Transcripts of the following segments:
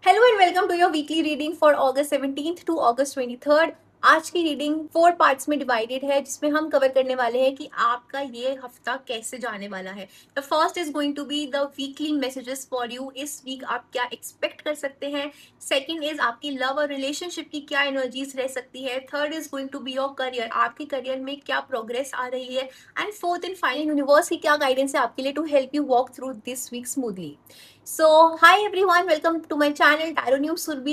Hello and welcome to your weekly reading for August 17th to August 23rd। आज की reading 4 parts में divided है, जिसमें हम कवर करने वाले हैं कि आपका ये हफ्ता कैसे जाने वाला है। The first is going to be the weekly messages for you. इस वीक आप क्या एक्सपेक्ट कर सकते हैं। सेकंड इज आपकी लव और रिलेशनशिप की क्या एनर्जीज रह सकती है। Third is going to be your career, आपके करियर में क्या प्रोग्रेस आ रही है। And fourth and final, universe की क्या गाइडेंस है आपके लिए to help you walk through this week smoothly. So, hi everyone, welcome to my channel Tarot News Surbi.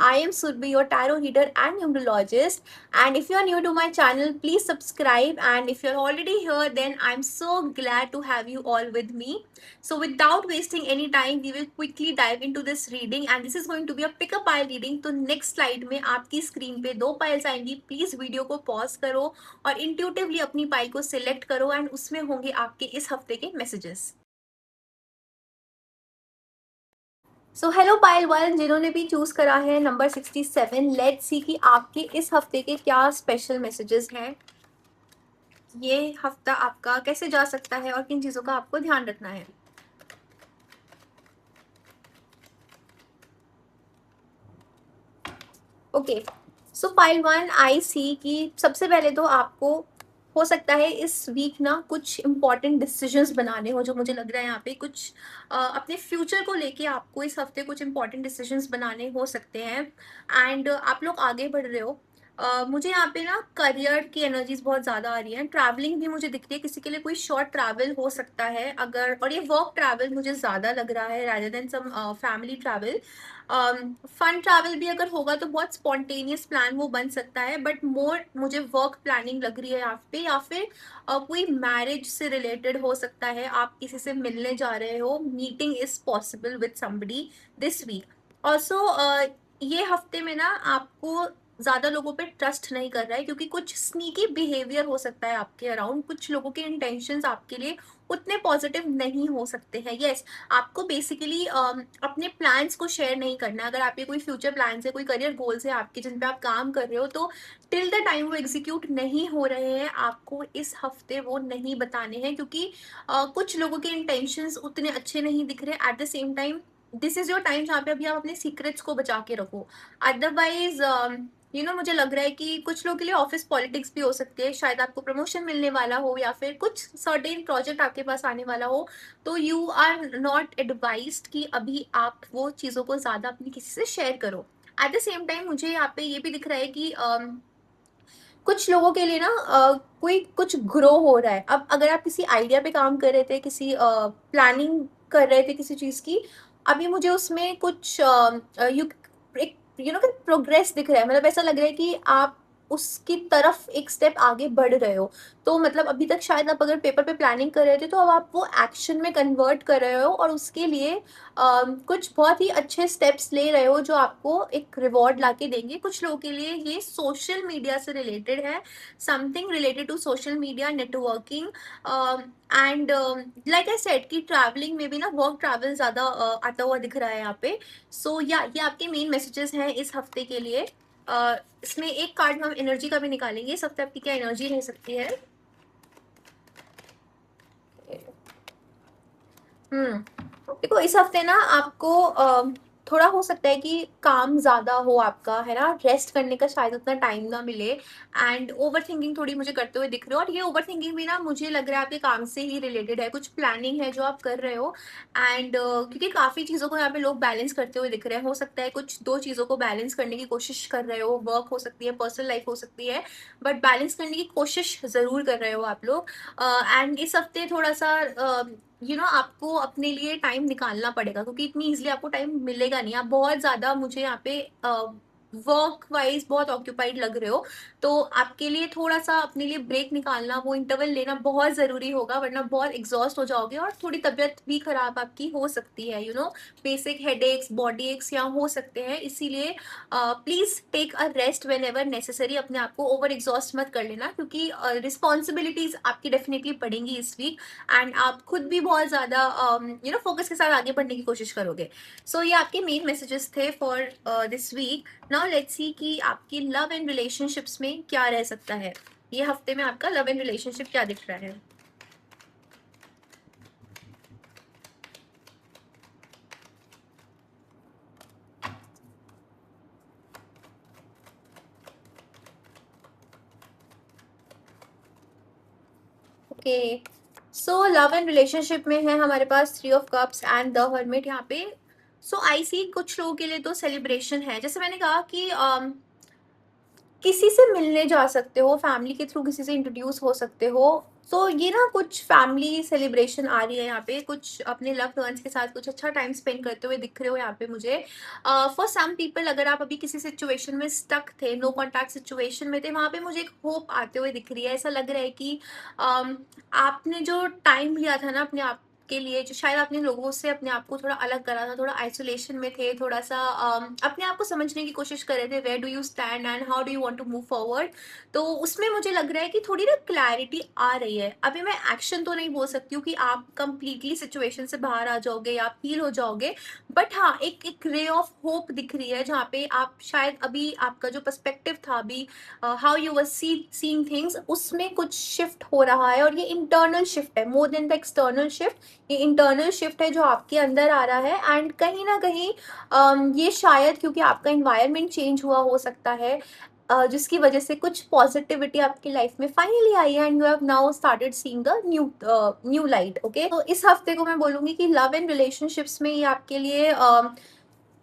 I am Surbi, your tarot reader and numerologist. And if you are new to my channel, please subscribe. And if you're already here, then I'm so glad to have you all with me. So, without wasting any time, we will quickly dive into this reading. And this is going to be a pick a pile reading. तो next slide में आपकी screen पे 2 piles आएंगी। Please video को pause करो और intuitively अपनी pile को सिलेक्ट करो एंड उसमें होंगे आपके इस हफ्ते के messages. So hello pile one, जिन्होंने भी चूज करा है नंबर 67, लेट्स सी कि आपके इस हफ्ते के क्या स्पेशल मैसेजेस हैं। ये हफ्ता आपका कैसे जा सकता है और किन चीजों का आपको ध्यान रखना है। ओके, सो पाइल वन, आई सी कि सबसे पहले तो आपको हो सकता है इस वीक ना कुछ इंपॉर्टेंट डिसीजंस बनाने हो। जो मुझे लग रहा है यहाँ पे कुछ अपने फ्यूचर को लेके आपको इस हफ्ते कुछ इंपॉर्टेंट डिसीजंस बनाने हो सकते हैं। एंड आप लोग आगे बढ़ रहे हो। मुझे यहाँ पे ना करियर की एनर्जीज बहुत ज्यादा आ रही है। ट्रैवलिंग भी मुझे दिख रही है, किसी के लिए कोई शॉर्ट ट्रैवल हो सकता है अगर, और ये वर्क ट्रैवल मुझे ज्यादा लग रहा है rather than some family travel. Fun travel भी अगर होगा तो बहुत स्पॉन्टेनियस प्लान वो बन सकता है, बट मोर मुझे वर्क प्लानिंग लग रही है यहाँ पे। या फिर कोई मैरिज से रिलेटेड हो सकता है, आप किसी से मिलने जा रहे हो, meeting is possible with somebody this week. Also ये हफ्ते में ना आपको ज्यादा लोगों पे ट्रस्ट नहीं कर रहा है, क्योंकि कुछ स्नीकी बिहेवियर हो सकता है आपके अराउंड। कुछ लोगों के इंटेंशंस आपके लिए उतने पॉजिटिव नहीं हो सकते हैं। यस, आपको बेसिकली अपने प्लान्स को शेयर नहीं करना है। अगर आपके कोई फ्यूचर प्लान्स है, कोई करियर गोल्स है आपके जिन पे आप काम कर रहे हो, तो टिल द टाइम वो एग्जीक्यूट नहीं हो रहे हैं, आपको इस हफ्ते वो नहीं बताने हैं, क्योंकि कुछ लोगों के इंटेंशंस उतने अच्छे नहीं दिख रहे। Eight the same time this is your time जहाँ पे अभी आप अपने सीक्रेट्स को बचा के रखो। अदरवाइज मुझे लग रहा है कि कुछ लोगों के लिए ऑफिस पॉलिटिक्स भी हो सकती है। शायद आपको प्रमोशन मिलने वाला हो या फिर कुछ सर्टेन प्रोजेक्ट आपके पास आने वाला हो, तो यू आर नॉट एडवाइज्ड कि अभी आप वो चीज़ों को ज़्यादा अपनी किसी से शेयर करो। एट द सेम टाइम मुझे यहाँ पे ये भी दिख रहा है कि कुछ लोगों के लिए ना कोई कुछ ग्रो हो रहा है। अब अगर आप किसी आइडिया पे काम कर रहे थे, किसी प्लानिंग कर रहे थे किसी चीज़ की, अभी मुझे उसमें कुछ एक प्रोग्रेस दिख रहा है। मतलब ऐसा लग रहा है कि आप उसकी तरफ एक स्टेप आगे बढ़ रहे हो। तो मतलब अभी तक शायद आप अगर पेपर पे प्लानिंग कर रहे थे, तो अब आप वो एक्शन में कन्वर्ट कर रहे हो और उसके लिए कुछ बहुत ही अच्छे स्टेप्स ले रहे हो जो आपको एक रिवॉर्ड लाके देंगे। कुछ लोगों के लिए ये सोशल मीडिया से रिलेटेड है, something related to social media networking. And like I said कि ट्रैवलिंग में भी ना वर्क ट्रैवल ज़्यादा आता हुआ दिख रहा है यहाँ पे। सो या ये आपके मेन मैसेजेस हैं इस हफ्ते के लिए। इसमें एक कार्ड हम एनर्जी का भी निकालेंगे, इस हफ्ते आपकी क्या एनर्जी रह सकती है। देखो इस हफ्ते ना आपको थोड़ा हो सकता है कि काम ज्यादा हो आपका, है ना, रेस्ट करने का शायद उतना टाइम ना मिले। एंड ओवर थिंकिंग थोड़ी मुझे करते हुए दिख रहे हो, और ये ओवर थिंकिंग भी ना मुझे लग रहा है आपके काम से ही रिलेटेड है। कुछ प्लानिंग है जो आप कर रहे हो। एंड क्योंकि काफी चीजों को यहाँ पे लोग बैलेंस करते हुए दिख रहे हैं। हो सकता है कुछ दो चीजों को बैलेंस करने की कोशिश कर रहे हो, वर्क हो सकती है, पर्सनल लाइफ हो सकती है, बट बैलेंस करने की कोशिश जरूर कर रहे हो आप लोग। एंड इस हफ्ते थोड़ा सा आपको अपने लिए टाइम निकालना पड़ेगा, क्योंकि इतनी इजीली आपको टाइम मिलेगा नहीं। आप बहुत ज्यादा मुझे यहाँ पे वर्क वाइज बहुत ऑक्यूपाइड लग रहे हो। तो आपके लिए थोड़ा सा अपने लिए ब्रेक निकालना, वो इंटरवल लेना बहुत जरूरी होगा, वरना बहुत एग्जॉस्ट हो जाओगे और थोड़ी तबीयत भी खराब आपकी हो सकती है। बेसिक हेडेक्स, बॉडी एक्स यहाँ हो सकते हैं। इसीलिए please take a rest whenever necessary. अपने आप को ओवर एग्जॉस्ट मत कर लेना, क्योंकि रिस्पॉन्सिबिलिटीज आपकी डेफिनेटली पड़ेंगी इस वीक। एंड आप खुद भी बहुत ज्यादा फोकस के साथ आगे बढ़ने की कोशिश करोगे। सो ये आपके मेन मैसेजेस थे for this week. Now let's see कि आपकी लव एंड रिलेशनशिप्स में क्या रह सकता है। ये हफ्ते में आपका लव एंड रिलेशनशिप क्या दिख रहा है। Okay, so love and relationship में है हमारे पास 3 of cups and the hermit यहाँ पे। सो आई सी कुछ लोगों के लिए तो सेलिब्रेशन है, जैसे मैंने कहा कि किसी से मिलने जा सकते हो, फैमिली के थ्रू किसी से इंट्रोड्यूस हो सकते हो। तो ये ना कुछ फैमिली सेलिब्रेशन आ रही है यहाँ पे, कुछ अपने लव्ड वंस के साथ कुछ अच्छा टाइम स्पेंड करते हुए दिख रहे हो यहाँ पे मुझे। फॉर सम पीपल, अगर आप अभी किसी सिचुएशन में स्टक थे, नो कॉन्टैक्ट सिचुएशन में थे, वहाँ पे मुझे एक होप आते हुए दिख रही है। ऐसा लग रहा है कि आपने जो टाइम लिया था ना अपने आप के लिए, जो शायद आपने लोगों से अपने आप को थोड़ा अलग करा था, थोड़ा आइसोलेशन में थे, थोड़ा सा अपने आप को समझने की कोशिश कर रहे थे, where do you stand and how do you want to move forward. तो उसमें मुझे लग रहा है कि थोड़ी ना क्लैरिटी आ रही है। अभी मैं एक्शन तो नहीं बोल सकती हूँ कि आप कंप्लीटली सिचुएशन से बाहर आ जाओगे या आप हील हो जाओगे, बट हाँ, एक रे ऑफ होप दिख रही है, जहाँ पे आप शायद अभी आपका जो पर्सपेक्टिव था, अभी how you were seeing things, उसमें कुछ शिफ्ट हो रहा है। और ये इंटरनल शिफ्ट है, more than the external shift. ये इंटरनल शिफ्ट है जो आपके अंदर आ रहा है, एंड कहीं ना कहीं ये शायद क्योंकि आपका इन्वायरमेंट चेंज हुआ हो सकता है, जिसकी वजह से कुछ पॉजिटिविटी आपकी लाइफ में फाइनली आई है, and you have now started seeing the new light. Okay, तो इस हफ्ते को मैं बोलूंगी कि लव एंड रिलेशनशिप्स में ये आपके लिए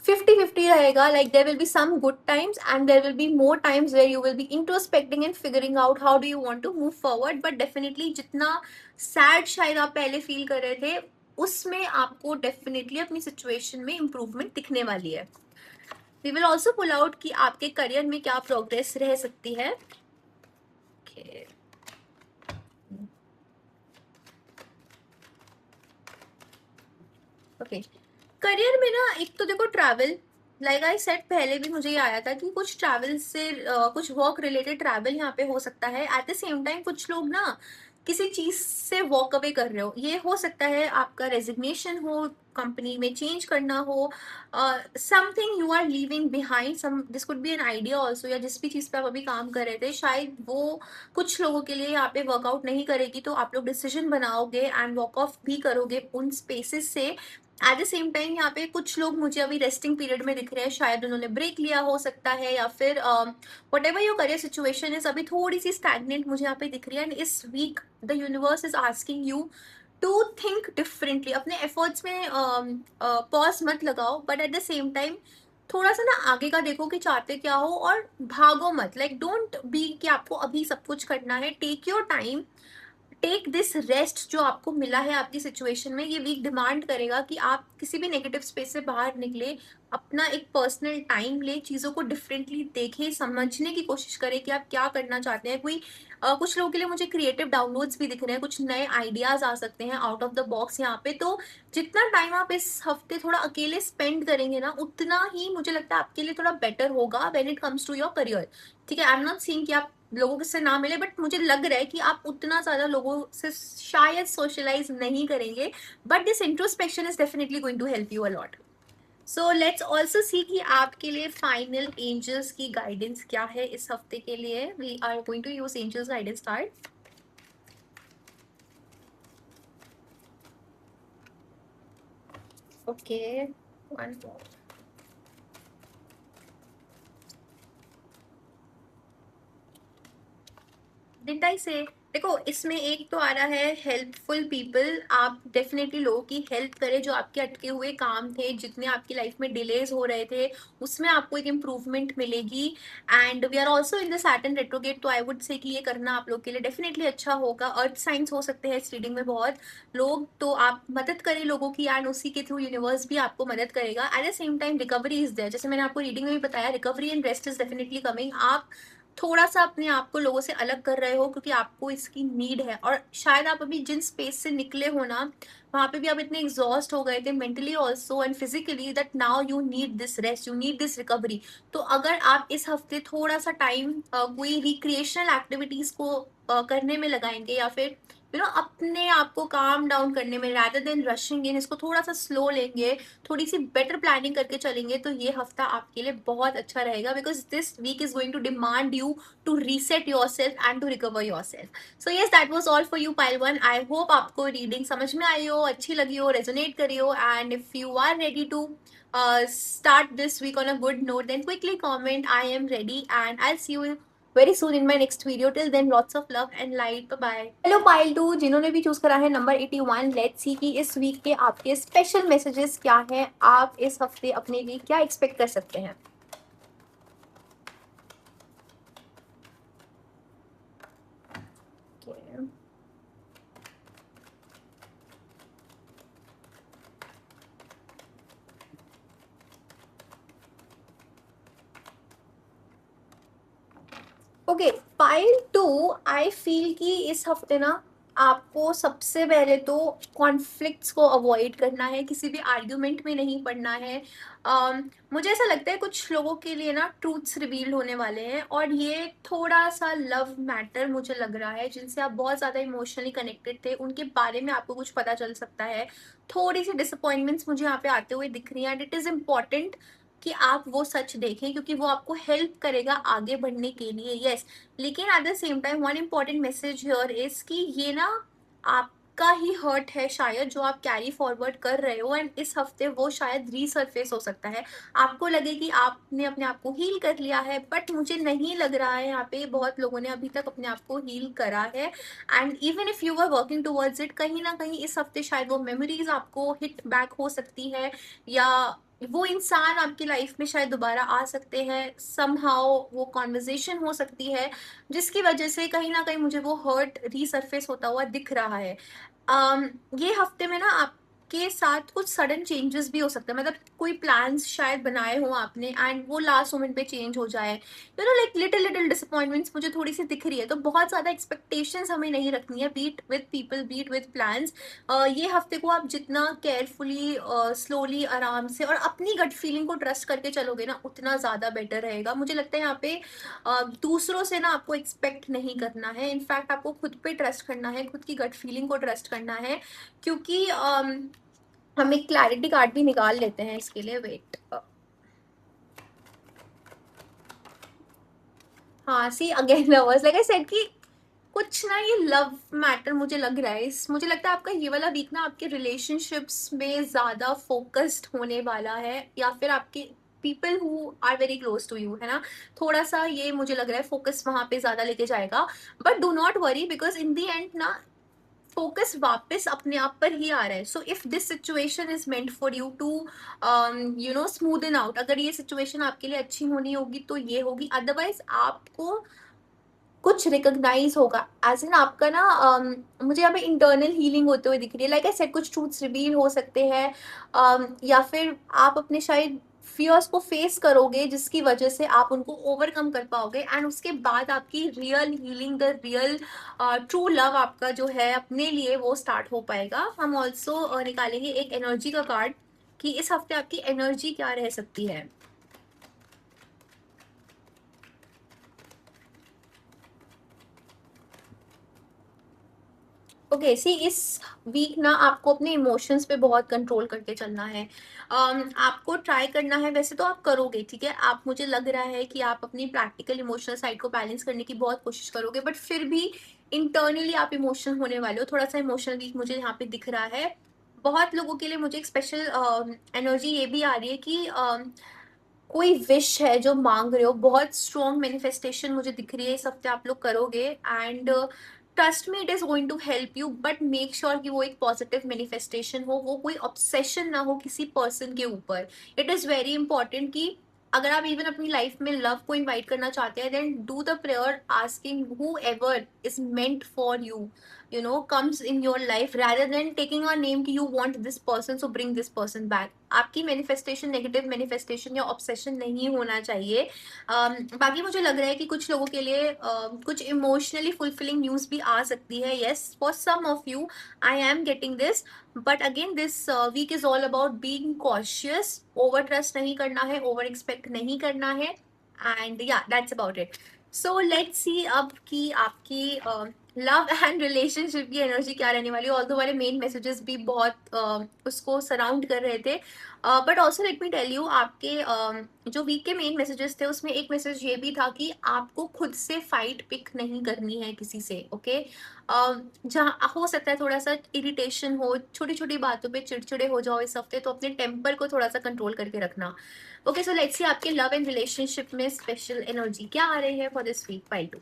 50-50 रहेगा। Like there will be some good times and there will be more times where you will be introspecting and figuring out how do you want to move forward. But definitely जितना sad शायद आप पहले feel कर रहे थे, उसमें आपको definitely अपनी सिचुएशन में इम्प्रूवमेंट दिखने वाली है। We will also pull out कि आपके करियर में क्या प्रोग्रेस रह सकती है। okay. ओके, करियर में ना एक तो देखो ट्रैवल, लाइक आई सेड पहले भी मुझे ये आया था कि कुछ ट्रैवल से कुछ वर्क रिलेटेड ट्रैवल यहाँ पे हो सकता है। एट द सेम टाइम कुछ लोग ना किसी चीज से वॉक अवे कर रहे हो, ये हो सकता है आपका रेजिग्नेशन हो, कंपनी में चेंज करना हो, something you are leaving behind, some this could be an idea also, या जिस भी चीज पे आप अभी काम कर रहे थे शायद वो कुछ लोगों के लिए यहाँ पे वर्कआउट नहीं करेगी, तो आप लोग डिसीजन बनाओगे एंड वॉक ऑफ भी करोगे उन स्पेसेस से। एट द सेम टाइम यहाँ पे कुछ लोग मुझे अभी रेस्टिंग पीरियड में दिख रहे हैं, शायद उन्होंने ब्रेक लिया हो सकता है, या फिर what ever your career situation is अभी थोड़ी सी स्टैग्नेंट मुझे यहाँ पे दिख रही है। एंड इस week the universe is asking you to think differently. अपने एफर्ट्स में पॉज मत लगाओ, but at the same time थोड़ा सा ना आगे का देखो कि चाहते क्या हो, और भागो मत। लाइक डोंट बी कि आपको अभी सब कुछ करना है। Take your time, take this rest जो आपको मिला है आपकी सिचुएशन में। ये वीक डिमांड करेगा कि आप किसी भी नेगेटिव स्पेस से बाहर निकले, अपना एक पर्सनल टाइम ले, चीज़ों को डिफरेंटली देखें, समझने की कोशिश करें कि आप क्या करना चाहते हैं। कोई कुछ लोगों के लिए मुझे क्रिएटिव डाउनलोड्स भी दिख रहे हैं, कुछ नए आइडियाज आ सकते हैं आउट ऑफ द बॉक्स यहाँ पे। तो जितना टाइम आप इस हफ्ते थोड़ा अकेले स्पेंड करेंगे ना, उतना ही मुझे लगता है आपके लिए थोड़ा बेटर होगा when it comes to your career. ठीक है, आई एम नॉट सीइंग कि आप लोगों से ना मिले, बट मुझे लग रहा है कि आप उतना ज्यादा लोगों से शायद सोशलाइज नहीं करेंगे, but this introspection is definitely going to help you a lot. So let's also see कि आपके लिए फाइनल एंजल्स की गाइडेंस क्या है इस हफ्ते के लिए। We are going to use angels guidance card. Okay, one did I say, देखो इसमें एक तो आ रहा है हेल्पफुल पीपल। आप डेफिनेटली लोगों की हेल्प करें, जो आपके अटके हुए काम थे, जितने आपकी लाइफ में डिलेज हो रहे थे, उसमें आपको एक इम्प्रूवमेंट मिलेगी। And we are also in the Saturn retrograde, तो आई वुड से कि ये करना आप लोग के लिए डेफिनेटली अच्छा होगा। अर्थ साइंस हो सकते हैं इस रीडिंग में बहुत लोग, तो आप मदद करें लोगों की, एंड उसी के थ्रू यूनिवर्स भी आपको मदद करेगा। At the same time recovery is there, जैसे मैंने आपको रीडिंग में भी बताया, recovery and rest is definitely coming. आप थोड़ा सा अपने आप को लोगों से अलग कर रहे हो क्योंकि आपको इसकी नीड है, और शायद आप अभी जिन स्पेस से निकले हो ना, वहां पे भी आप इतने एग्जॉस्ट हो गए थे mentally also and physically, that now you need this rest, you need this recovery. तो अगर आप इस हफ्ते थोड़ा सा टाइम कोई रिक्रिएशनल एक्टिविटीज को करने में लगाएंगे, या फिर अपने आप को काम डाउन करने में, रादर देन रशिंग इन, इसको थोड़ा सा स्लो लेंगे, थोड़ी सी बेटर प्लानिंग करके चलेंगे, तो ये हफ्ता आपके लिए बहुत अच्छा रहेगा। Because this week is going to demand you to reset yourself and to recover yourself. So yes, that was all for you pile one. I hope आपको रीडिंग समझ में आई हो, अच्छी लगी हो, रेजोनेट करी हो, and if you are ready to start this week on a good note, then quickly comment I am ready, and I'll see you very soon in my next video. Till then lots of love and light, bye. Hello pile 2, जिन्होंने भी choose करा है number 81, let's see कि इस week के आपके special messages क्या हैं, आप इस हफ्ते अपने लिए क्या एक्सपेक्ट कर सकते हैं। Okay. Okay, pile 2, I feel कि इस हफ्ते ना आपको सबसे पहले तो कॉन्फ्लिक्ट्स को अवॉइड करना है, किसी भी आर्ग्यूमेंट में नहीं पड़ना है। मुझे ऐसा लगता है कुछ लोगों के लिए ना ट्रूथ्स रिवील होने वाले हैं, और ये थोड़ा सा लव मैटर मुझे लग रहा है, जिनसे आप बहुत ज़्यादा इमोशनली कनेक्टेड थे उनके बारे में आपको कुछ पता चल सकता है। थोड़ी सी डिसअपॉइंटमेंट्स मुझे यहाँ पे आते हुए दिख रही हैं, एंड इट इज़ इम्पॉर्टेंट कि आप वो सच देखें, क्योंकि वो आपको हेल्प करेगा आगे बढ़ने के लिए। यस, लेकिन eight the same time one important message here is कि ये ना आपका ही हर्ट है शायद, जो आप कैरी फॉरवर्ड कर रहे हो, एंड इस हफ्ते वो शायद रीसरफेस हो सकता है। आपको लगे कि आपने अपने आप को हील कर लिया है, बट मुझे नहीं लग रहा है। यहाँ पे बहुत लोगों ने अभी तक अपने आप को हील करा है, and even if you are working towards it, कहीं ना कहीं इस हफ्ते शायद वो मेमोरीज आपको हिट बैक हो सकती है, या वो इंसान आपकी लाइफ में शायद दोबारा आ सकते हैं, समहाउ वो कॉन्वर्जेशन हो सकती है, जिसकी वजह से कहीं ना कहीं मुझे वो हर्ट रीसरफेस होता हुआ दिख रहा है। ये हफ्ते में ना आपके साथ कुछ सडन चेंजेस भी हो सकते हैं, मतलब कोई प्लान्स शायद बनाए हो आपने एंड वो लास्ट मोमेंट पे चेंज हो जाए, लाइक लिटिल लिटिल डिसअपॉइंटमेंट्स मुझे थोड़ी सी दिख रही है। तो बहुत ज्यादा एक्सपेक्टेशंस हमें नहीं रखनी है, beat with people, beat with plans. ये हफ्ते को आप जितना केयरफुली, स्लोली, आराम से और अपनी गट फीलिंग को ट्रस्ट करके चलोगे ना, उतना ज़्यादा बेटर रहेगा। मुझे लगता है यहाँ पे दूसरों से ना आपको एक्सपेक्ट नहीं करना है, इनफैक्ट आपको खुद पे ट्रस्ट करना है, खुद की गट फीलिंग को ट्रस्ट करना है, क्योंकि हम एक क्लैरिटी कार्ड भी निकाल लेते हैं इसके लिए। वेट, हाँ, see again lovers, like I said कि कुछ ना ये लव मैटर मुझे लग रहा है, इस मुझे लगता है आपका ये वाला वीक ना आपके रिलेशनशिप्स में ज्यादा फोकस्ड होने वाला है, या फिर आपके people who are very close to you, है ना, थोड़ा सा ये मुझे लग रहा है फोकस वहां पे ज्यादा लेके जाएगा। But do not worry, because in the end ना फोकस वापस अपने आप पर ही आ रहा है। So if this situation is meant for you to smoothen out, अगर ये सिचुएशन आपके लिए अच्छी होनी होगी तो ये होगी, अदरवाइज आपको कुछ रिकॉग्नाइज होगा, एज इन आपका ना मुझे यहाँ पे इंटरनल हीलिंग होते हुए दिख रही है। लाइक आई सेड, कुछ ट्रूथ्स रिवील हो सकते हैं, या फिर आप अपने शायद फियर्स को फेस करोगे, जिसकी वजह से आप उनको ओवरकम कर पाओगे, एंड उसके बाद आपकी real healing, the real true love आपका जो है अपने लिए, वो स्टार्ट हो पाएगा। हम ऑल्सो निकालेंगे एक एनर्जी का कार्ड कि इस हफ्ते आपकी एनर्जी क्या रह सकती है। ओके, सी इस वीक ना आपको अपने इमोशंस पे बहुत कंट्रोल करके चलना है। आपको ट्राई करना है, वैसे तो आप करोगे, ठीक है, आप, मुझे लग रहा है कि आप अपनी प्रैक्टिकल इमोशनल साइड को बैलेंस करने की बहुत कोशिश करोगे, बट फिर भी इंटरनली आप इमोशनल होने वाले हो। थोड़ा सा इमोशनल वीक मुझे यहाँ पे दिख रहा है। बहुत लोगों के लिए मुझे एक स्पेशल एनर्जी ये भी आ रही है कि कोई विश है जो मांग रहे हो, बहुत स्ट्रॉन्ग मैनिफेस्टेशन मुझे दिख रही है इस हफ्ते आप लोग करोगे, and trust me, it is going to help you, but make sure कि वो एक पॉजिटिव मैनिफेस्टेशन हो, वो कोई ऑब्सेशन ना हो किसी पर्सन के ऊपर। इट इज वेरी इंपॉर्टेंट कि अगर आप इवन अपनी लाइफ में लव को इनवाइट करना चाहते हैं, then do the prayer asking whoever is meant for you, comes in your life, rather than taking a name कि you want this person, so bring this person back. आपकी manifestation negative manifestation या obsession नहीं होना चाहिए। बाकी मुझे लग रहा है कि कुछ लोगों के लिए कुछ इमोशनली फुलफिलिंग न्यूज भी आ सकती है। Yes, for some of you I am getting this, but again this week is all about being cautious, over trust नहीं करना है, ओवर एक्सपेक्ट नहीं करना है, एंड या that's about it. So let's सी अब कि आपकी लव एंड रिलेशनशिप की एनर्जी क्या रहने वाली है। ऑल्दो वाले मेन मैसेजेस भी बहुत उसको सराउंड कर रहे थे। But also let me tell you, आपके जो वीक के मेन मैसेजेस थे उसमें एक मैसेज ये भी था कि आपको खुद से फाइट पिक नहीं करनी है किसी से, ओके। जहाँ हो सकता है थोड़ा सा इरिटेशन हो, छोटी छोटी बातों पे चिड़चिड़े हो जाओ इस हफ्ते, तो अपने टेम्पर को थोड़ा सा कंट्रोल करके रखना। ओके, सो लेट्स सी आपके लव एंड रिलेशनशिप में स्पेशल एनर्जी क्या आ रही है for this week, pile 2।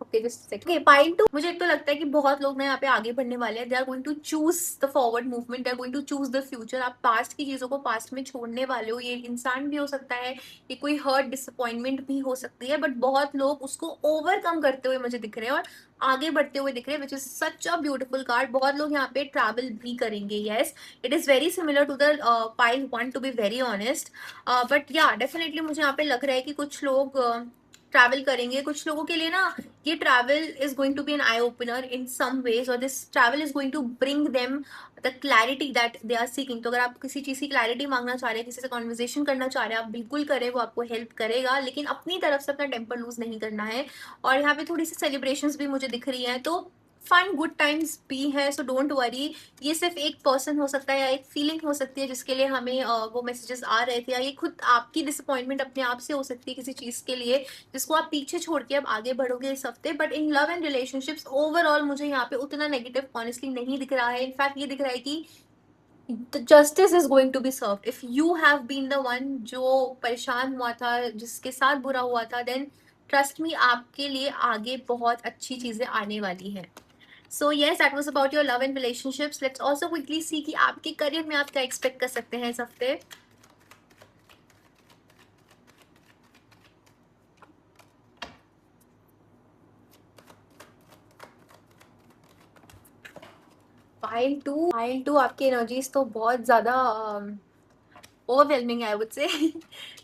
Okay, just second. Okay, pile 2, मुझे एक तो लगता है कि बहुत लोग ना यहाँ पे आगे बढ़ने वाले हैं। They are going to choose the forward movement, they are going to choose the future. आप पास्ट की चीजों को पास्ट में छोड़ने वाले हो। ये इंसान भी हो सकता है, ये कोई हर्ट डिसअपॉइंटमेंट भी हो सकती है, बट बहुत लोग उसको ओवरकम करते हुए मुझे दिख रहे हैं और आगे बढ़ते हुए दिख रहे हैं, which is such a beautiful card. बहुत लोग यहाँ पे ट्रैवल भी करेंगे। Yes, it is very similar to the pile 1, to be very honest. But yeah definitely मुझे यहाँ पे लग रहा है कि कुछ लोग ट्रैवल करेंगे। कुछ लोगों के लिए ना ये travel is going to be an eye opener in some ways, और this travel is going to bring them the clarity that they are seeking. तो अगर आप किसी चीज की क्लैरिटी मांगना चाह रहे हैं, किसी से कॉन्वर्जेशन करना चाह रहे हैं, आप बिल्कुल करें, वो आपको हेल्प करेगा, लेकिन अपनी तरफ से अपना टेम्पर लूज नहीं करना है। और यहाँ पे थोड़ी सी सेलिब्रेशंस भी मुझे दिख रही हैं, तो फन गुड टाइम्स भी है, सो डोंट वरी। ये सिर्फ एक पर्सन हो सकता है या एक फीलिंग हो सकती है जिसके लिए हमें वो मैसेजेस आ रहे थे, या ये खुद आपकी डिसअपॉइंटमेंट अपने आप से हो सकती है किसी चीज के लिए जिसको आप पीछे छोड़ के अब आगे बढ़ोगे इस हफ्ते। But in love and relationships overall मुझे यहाँ पे उतना नेगेटिव ऑनेस्टली नहीं दिख रहा है। इनफैक्ट ये दिख रहा है कि justice is going to be served. If you have been the one जो परेशान हुआ था, जिसके साथ बुरा हुआ था, देन ट्रस्ट मी, आपके लिए आगे बहुत अच्छी चीजें आने वाली हैं। सो yes, that was about your love and relationships. Let's also quickly see कि आपके करियर में आप क्या एक्सपेक्ट कर सकते हैं इस हफ्ते। फाइल टू आपकी एनर्जीज तो बहुत ज्यादा overwhelming, I would say.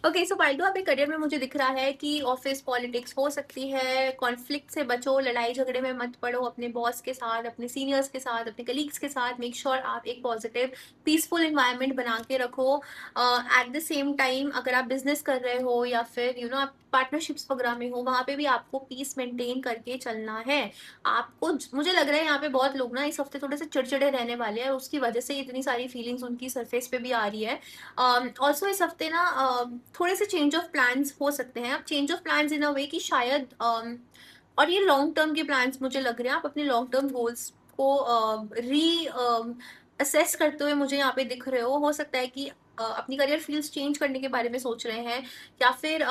Okay, so pile 2, आपके करियर में मुझे दिख रहा है कि ऑफिस पॉलिटिक्स हो सकती है। कॉन्फ्लिक्ट से बचो, लड़ाई झगड़े में मत पड़ो अपने बॉस के साथ, अपने सीनियर्स के साथ, अपने कलीग्स के साथ। मेक श्योर आप एक पॉजिटिव पीसफुल इन्वायरमेंट बना के रखो। एट द सेम टाइम अगर आप बिजनेस कर रहे हो या फिर आप पार्टनरशिप्स वगैरह में हो, वहां पे भी आपको पीस मेंटेन करके चलना है। आपको मुझे लग रहा है यहाँ पे बहुत लोग ना इस हफ्ते थोड़े से चिड़चिड़े रहने वाले हैं, और उसकी वजह से इतनी सारी फीलिंग्स उनकी सरफेस पे भी आ रही है। ऑल्सो इस हफ्ते ना थोड़े से चेंज ऑफ प्लान्स हो सकते हैं। अब चेंज ऑफ प्लान्स इन अ वे कि शायद और ये लॉन्ग टर्म के प्लान्स मुझे लग रहे हैं। आप अपने लॉन्ग टर्म गोल्स को री असेस करते हुए मुझे यहाँ पे दिख रहे हो सकता है कि अपनी करियर फील्ड्स चेंज करने के बारे में सोच रहे हैं, या फिर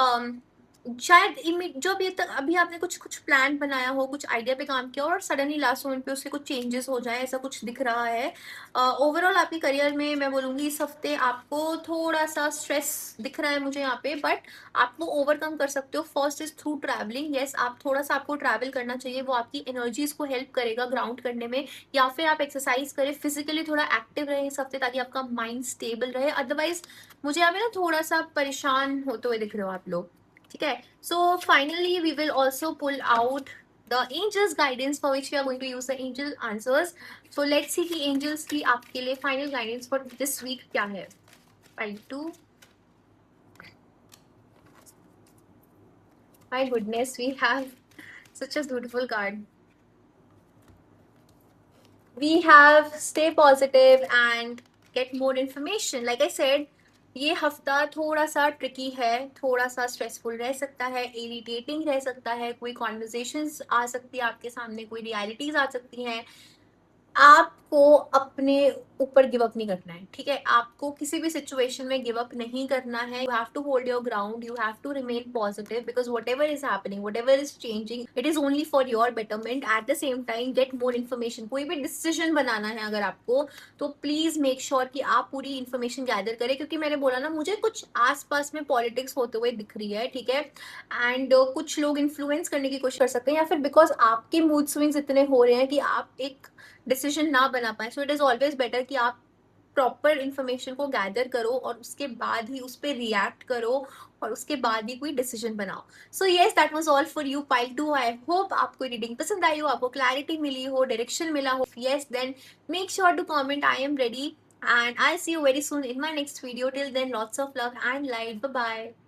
शायद जो अभी तक अभी आपने कुछ कुछ प्लान बनाया हो, कुछ आइडिया पे काम किया हो, और सडनली लास्ट मोमेंट पे उसके कुछ चेंजेस हो जाए, ऐसा कुछ दिख रहा है। ओवरऑल आपके करियर में मैं बोलूंगी इस हफ्ते आपको थोड़ा सा स्ट्रेस दिख रहा है मुझे यहाँ पे, बट आप वो ओवरकम कर सकते हो। First is through travelling. Yes, आप थोड़ा सा आपको ट्रैवल करना चाहिए, वो आपकी एनर्जीज को हेल्प करेगा ग्राउंड करने में। या फिर आप एक्सरसाइज करें, फिजिकली थोड़ा एक्टिव रहे इस हफ्ते, ताकि आपका माइंड स्टेबल रहे। अदरवाइज मुझे यहाँ पे ना थोड़ा सा परेशान होते हुए दिख रहे हो आप लोग, ठीक है। So finally we will also pull out the angels guidance, for which we are going to use the angel answers. So let's see कि angels की आपके लिए final guidance for this week क्या है। Pile 2, my goodness, we have such a beautiful card. We have stay positive and get more information. Like I said, ये हफ्ता थोड़ा सा ट्रिकी है, थोड़ा सा स्ट्रेसफुल रह सकता है, इरिटेटिंग रह सकता है, कोई कॉन्वर्जेशंस आ सकती है आपके सामने, कोई रियलिटीज आ सकती हैं। आपको अपने ऊपर गिव अप नहीं करना है, ठीक है। आपको किसी भी सिचुएशन में गिव अप नहीं करना है। You have to hold your ground, you have to remain positive, because whatever is happening, whatever is changing, it is only for your betterment. At the same time get more information. कोई भी decision बनाना है अगर आपको, तो please make sure कि आप पूरी information gather करें, क्योंकि मैंने बोला ना, मुझे कुछ आसपास में पॉलिटिक्स होते हुए दिख रही है, ठीक है। एंड कुछ लोग इन्फ्लुएंस करने की कोशिश कर सकते हैं, या फिर बिकॉज आपके मूड स्विंग्स इतने हो रहे हैं कि आप एक डिसीजन ना बना पाए। So it is always better कि आप प्रॉपर इंफॉर्मेशन को गैदर करो और उसके बाद ही उस पर रिएक्ट करो, और उसके बाद ही कोई डिसीजन बनाओ। सो yes, that was all for you pile 2। I hope आपको रीडिंग पसंद आई हो, आपको क्लैरिटी मिली हो, डायरेक्शन मिला हो। Yes, then make sure to comment I am ready, and I'll see you very soon in my next video. Till then, lots of love and light. Bye bye.